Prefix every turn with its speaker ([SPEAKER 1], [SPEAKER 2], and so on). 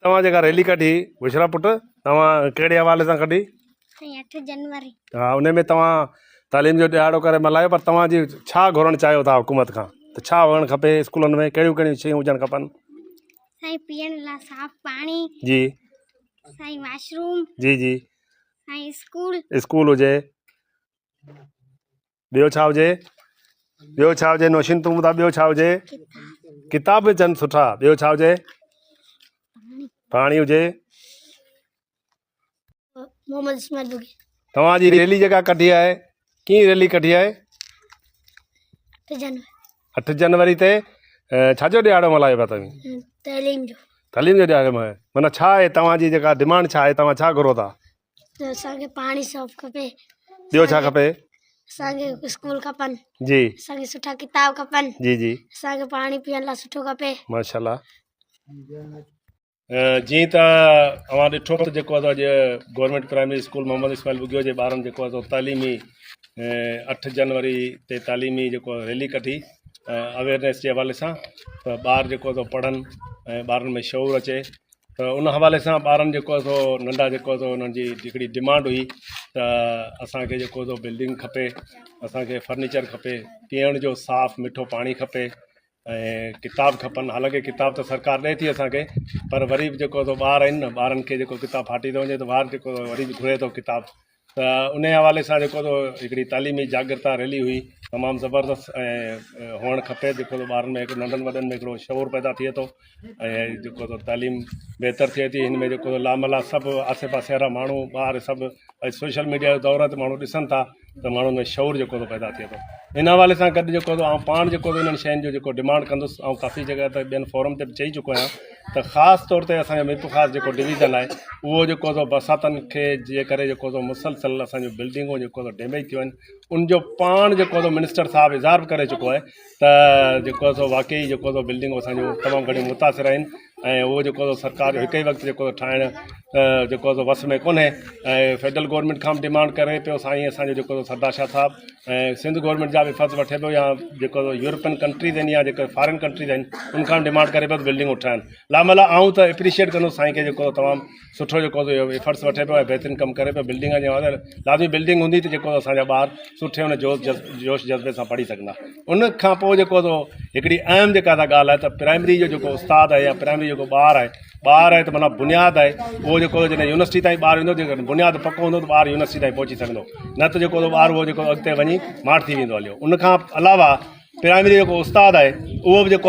[SPEAKER 1] तव्हां जेका रैली कढी बुशरा पुट तव्हां कहिड़े हवाले सां कढी?
[SPEAKER 2] 8 जनवरी।
[SPEAKER 1] हा, उन में तव्हां तालीम जो ॾियारो करे मल्हायो, पर तव्हांजी छा घुरणु चाहियो था हुकूमत खां? त छा हुअणु खपे स्कूलनि में, कहिड़ियूं कहिड़ियूं शयूं हुजणु खपनि?
[SPEAKER 2] साईं पीअण लाइ साफ़ पाणी
[SPEAKER 1] जी
[SPEAKER 2] साईं, वाशरूम
[SPEAKER 1] जी जी,
[SPEAKER 2] साईं,
[SPEAKER 1] स्कूल हुजे। ॿियो छा हुजे? ॿियो छा हुजे नौशीन तूं ॿुधा? ॿियो छा हुजे? किताब अचनि सुठा। ॿियो छा हुजे? पाणी हुजे।
[SPEAKER 2] मोहम्मद इस्माइल बुगी।
[SPEAKER 1] तव्हांजी रैली जेका कढी आहे, कीअं रैली कढी आहे?
[SPEAKER 2] 8 जनवरी।
[SPEAKER 1] 8 जनवरी ते छाजो ॾियारो मल्हायो पिया तव्हीं?
[SPEAKER 2] तालीम जो।
[SPEAKER 1] तालीम जो ॾियारो मल्हायो। माना छा आहे तव्हांजी जेका डिमांड छा आहे, तव्हां छा घुरो था?
[SPEAKER 2] असांखे पाणी साफ़ खपे।
[SPEAKER 1] ॿियो छा खपे?
[SPEAKER 2] असांखे स्कूल खपनि।
[SPEAKER 1] जी।
[SPEAKER 2] असांखे सुठा किताब खपनि।
[SPEAKER 1] जी जी।
[SPEAKER 2] असांखे पाणी पीअण लाइ सुठो खपे।
[SPEAKER 1] माशाल्लाह। जीअं त अवां ॾिठो त जेको आहे अॼु government primary school Mohammad Ismail Bughio जे ॿारनि जेको आहे तालीमी 8 जनवरी ते तालीमी जेको रैली कढी अवेयरनेस जे हवाले सां, त ॿार जेको आहे पढ़नि ऐं ॿारनि में शौर अचे, त उन हवाले सां ॿारनि जेको आहे नंढा जेको आहे उन्हनि जी हिकिड़ी डिमांड हुई त असांखे जेको बिल्डिंग खपे, असांखे फर्नीचर खपे, पीअण जो साफ़ु मिठो पाणी खपे ऐं किताब खपनि। हालांकि किताब त सरकार ॾिए थी असांखे, पर वरी बि जेको ॿार आहिनि न, ॿारनि खे जेको किताब फाटी थो वञे त ॿार जेको वरी बि घुरे थो किताब। त उन हवाले सां जेको हिकिड़ी तालीमी जागृता रैली हुई, तमामु ज़बरदस्त ऐं हुअणु खपे, जेको ॿारनि में हिकु नंढनि वॾनि में हिकिड़ो शौर पैदा थिए थो ऐं जेको तालीम बहितर थिए थी। हिन में जेको लामला सभु आसे पासे वारा माण्हू ॿार सभु सोशल मीडिया जो दौर ते माण्हू ॾिसनि था, त माण्हुनि में शौर जेको पैदा थिए थो। इन हवाले सां गॾु जेको आउं पाण जेको इन्हनि शयुनि जो जेको डिमांड कंदुसि, ऐं काफ़ी जॻह ते ॿियनि फोरम ते बि चई चुको आहियां त ख़ासि तौर ते असांजो मिर्पु ख़ासि जेको डिवीज़न आहे, उहो जेको बरसातनि खे जे करे जेको मुसलसल असांजूं बिल्डिंगूं जेको डैमेज थियूं आहिनि, उनजो पाण जेको मिनिस्टर साहिबु इज़हार बि करे चुको आहे त जेको वाक़ई जेको बिल्डिंगूं असांजूं तमामु घणियूं मुतासिर आहिनि ऐं उहो जेको सरकार जो हिकु ई वक़्तु जेको ठाहिणु जेको वस में कोन्हे। ऐं फेडरल गवर्नमेंट खां बि डिमांड करे पियो साईं असांजो जेको सरदार शाह साहिबु, ऐं सिंध गवर्नमेंट जा बि फर्ज़ वठे पियो, या जेको यूरोपियन कंट्रीज़ आहिनि या जेके फॉरेन कंट्रीज़ आहिनि उनखां डिमांड करे पियो बिल्डिंगूं ठाहिनि। लामला आऊं त एप्रिशिएट कंदुसि साईं खे जेको तमामु सुठो जेको एफर्ट्स वठे पियो ऐं बहितरीनु कमु करे पियो। बिल्डिंग जे लाज़मी बिल्डिंग हूंदी त जेको असांजा ॿार सुठे हुन जोश जज़्बे सां पढ़ी सघंदा। उन खां पोइ जेको हिकिड़ी अहम जेका ॻाल्हि आहे त प्राइमरी जो जेको उस्तादु आहे या प्राइमरी जेको ॿार आहे त माना बुनियादु आहे, उहो जेको जॾहिं यूनिवर्सिटी ताईं ॿार वेंदो, जेको बुनियादु पको हूंदो त ॿार यूनिवर्सिटी ताईं पहुची सघंदो, न त जेको ॿार उहो जेको अॻिते वञी माठ थी वेंदो हलियो। उन खां अलावा प्राइमरी जेको उस्तादु आहे उहो बि जेको